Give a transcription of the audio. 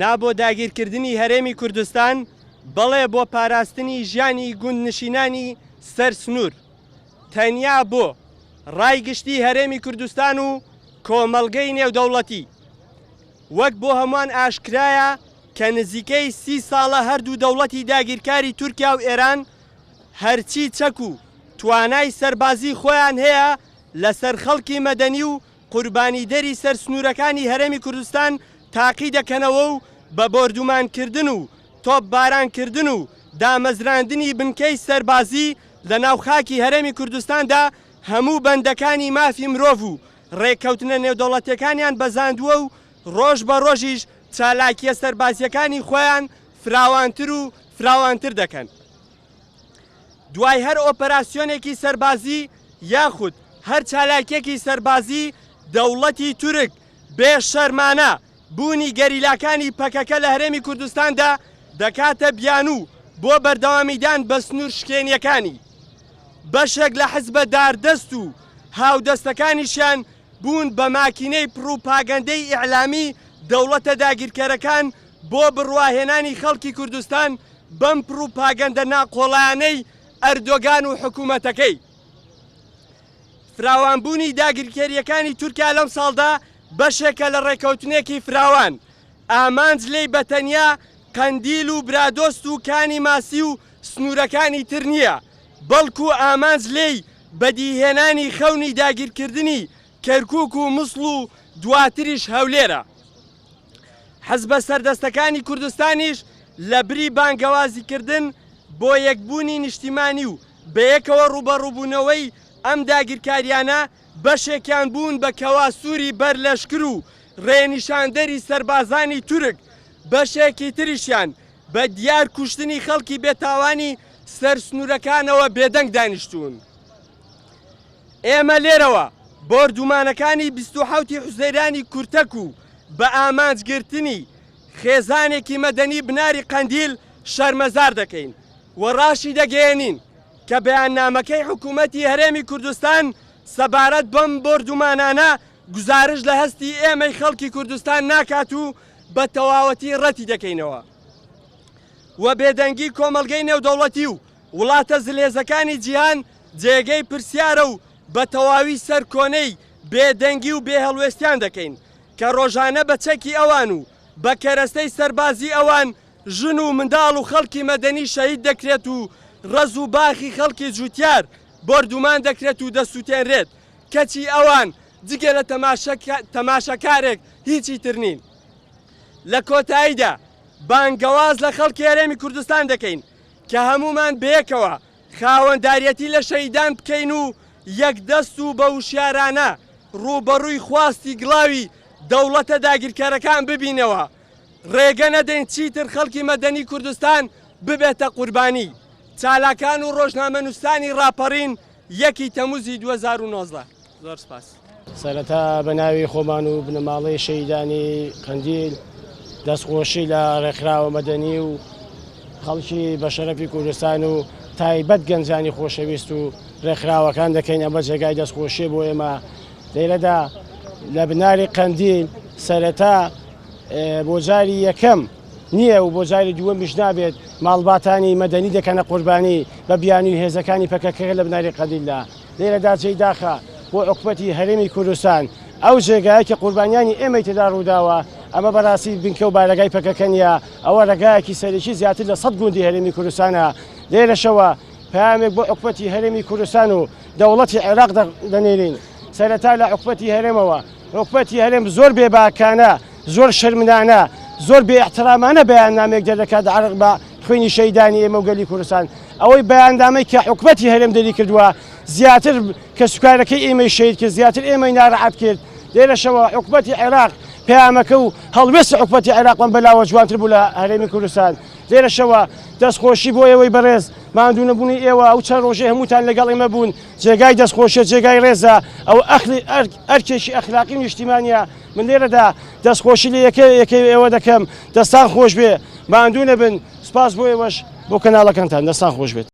نابۆ داگیرکردنی هەرێمی کوردستان بەڵێ بۆ پاراستنی ژیانی گوندنشینانی سەر سنوور تەنیا بۆ ڕایگشتی هەرێمی کوردستان و کۆمەڵگەی نێودەوڵەتی وەک بۆ هەمووان ئاشکرایە کە نزیکەی 30 ساڵە هەردوو دەوڵەتی داگیرکاری تورکیا و ئێران هەرچی چەک و توانای سەربازی خۆیان هەیە لەسەر خەڵکی مەدەنی و قوربانی دەری سەر سنوورەکانی هەرێمی کوردستان تاقی دەکەنەوە و بە بۆردومانکردن و تۆپ بارانکردن و دامەزراندنی بنکەی سەربازی لە ناوخاکی هەرێمی کوردستاندا هەموو بەندەکانی مافی مرۆڤ و ڕێککەوتنە نێودەوڵەتیەکانیان بەزاندووە و ڕۆژ بە ڕۆژیش چالاکیە سەربازیەکانی خۆیان فراوانتر و فراوانتر دەکەن. دوای هەر ئۆپەراسیۆنێکی سەربازی یاخود هەر چالاکیەکی سەربازی دەوڵەتی تورک بێ شەرمانە بوونی گەریلاکانی پەکەکە لە هەرێمی کوردستاندا دەکاتە بیانوو بۆ بەردەوامیدان بە سنوور شکێنیەکانی. بەشێک لە حزبە داردەست و هاودەستەکانیشیان بوون بە ماکینەی پروپاگەندەی ئیعلامی دەوڵەتە داگیرکەرەکان بۆ بڕواهێنانی خەڵکی کوردستان بەم پروپاگەندە ناقۆڵانەی ئەردۆگان و حکوومەتەکەی. فراوانبوونی داگیرکاریەکانی تورکیا لەم ساڵدا بەشێکە لە ڕێکەوتنێکی فراوان ئامانج لێی بەتەنیا قەندیل و برادۆست و کانی ماسی و سنوورەکانی تر نییە بەڵکو ئامانج لێی بەدیهێنانی خەونی داگیرکردنی کەرکووک و مسڵ و دواتریش هەولێرە. حەزبە سەردەستەکانی کوردستانیش لە بری بانگەوازیکردن بۆ یەکبوونی نیشتیمانی و بەیەکەوە ڕوبەڕووبوونەوەی ئەم داگیرکاریانە بەشێکیان بوون بە کەواسووری بەرلەشکر و ڕێنیشاندەری سەربازانی تورک بەشێکی تریشیان بە دیار کوشتنی خەڵکی بێتاوانی سەر سنوورەکانەوە بێدەنگ دانیشتوون. ئێمە لێرەوە بۆردومانەکانی 27 حوزەیرانی کورتەک و بە ئامانجگرتنی خێزانێکی مەدەنی بناری قەندیل شەرمەزار دەکەین و ڕاشی دەگەێنین کە بەیاننامەکەی حکوومەتی هەرێمی کوردستان سەبارەت بەم بۆردومانانە گزارش لە هەستی ئێمەی خەڵکی کوردستان ناکات و بە تەواوەتی ڕەتی دەکەینەوە و بێدەنگی کۆمەڵگەی نێودەوڵەتی و وڵاتە زلێزەکانی جیهان جێگەی پرسیارە و بە تەواوی سەر کۆنەی بێدەنگی و بێهەڵوێستیان دەکەین کە ڕۆژانە بە چەکی ئەوان و بە کەرەستەی سەربازی ئەوان ژن و منداڵ و خەڵکی مەدەنی شەهید دەکرێت و ڕەز و باخی خەڵکی جوتیار بۆردومان دەکرێت و دەسووتێنرێت کەچی ئەوان جگە لە تەماشەکارێک هیچی تر نین. لە کۆتاییدا بانگەواز لە خەڵکی هەرێمی کوردستان دەکەین کە هەمومان بەیەکەوە خاوەنداریەتی لە شەهیدان بکەین و یەکدەست و بە وشیارانە ڕوبەڕووی خواستی گڵاوی دەوڵەتە داگیرکەرەکان ببینەوە. ڕێگە نەدەین چیتر خەڵکی مەدەنی کوردستان ببێتە قوربانی. چالاکان و ڕۆژنامەنووسانی ڕاپەڕین 1 تەموزی 2019. زۆر سپاس. سەرەتا بە ناوی خۆمان و بنەماڵەی شەهیدانی قەندیل دەستخۆشی لە ڕێکخراوە مەدەنی و خەڵکی بە شەرەفی کوردستان و تایبەت گەنجانی خۆشەویست و ڕێکخراوەکان دەکەین ئەمە جێگای دەستخۆشی بۆ ئێمە لێرەدا لە بناری قەندیل سەرەتا بۆ جاری یەکەم نییە و بۆ جاری دووەمیش نابێت ماڵباتانی مەدەنی دەکەنە قوربانی بە بیانووی هێزەکانی پەکەکە لە بناری قەندیلدا. لێرەدا جێی داخە بۆ حکومەتی هەرێمی کوردستان ئەو جێگایە کە قوربانیانی ئێمەی تێدا ڕووداوە ئەمە بەڕاستی بنکە و بارەگای پەکەکە نیە ئەوە ڕێگایەکی سەرەکی زیاتر لە 100 گوندی هەرێمی کوردستانە. لێرەشەوە پامێک بۆ حکومەتی هەرێمی کوردستان و دەوڵەتی عێراق دەنێرین سەرەتا لە حکومەتی هەرێمەوە. حکومەتی هەرێم زۆر بێباکانە زۆر شەرمنانە زۆر بێ احترامانە بەیاننامێک دەکات عەرق بە خوێنی شەهیدانی ئێمە و گەلی کوردستان. ئەوەی بەیاندامەی کە حکومەتی هەرێم دەری کردووە زیاتر کە سوکارەکەی ئێمەی شەهید کرد زیاتر ئێمەی ناڕەحەت کرد. لێرەشەوە حکومەتی عێراق پەیامەکە و هەڵوێستی حکومەتی عێراقمان بەلاوە جوانتر بوو لە هەرێمی کوردستان. لێرەشەوە دەستخۆشی بۆ ئێوەی بەڕێز ماندوو نەبوونی ئێوە ئەو چەند ڕۆژێ هەمووتان لەگەڵ ئێمە بوون جێگای دەستخۆشیە جێگای ڕێزە ئەو ئەرکێکی ئەخلاقی و نیشتیمانیە. من لێرەدا دەستخۆشی لە یەکەی ئێوە دەکەم دەستان خۆش بێ ماندوو نەبن. سپاس بۆ ئێوەش بۆ کەناڵەکانتان دەستان خۆش بێت.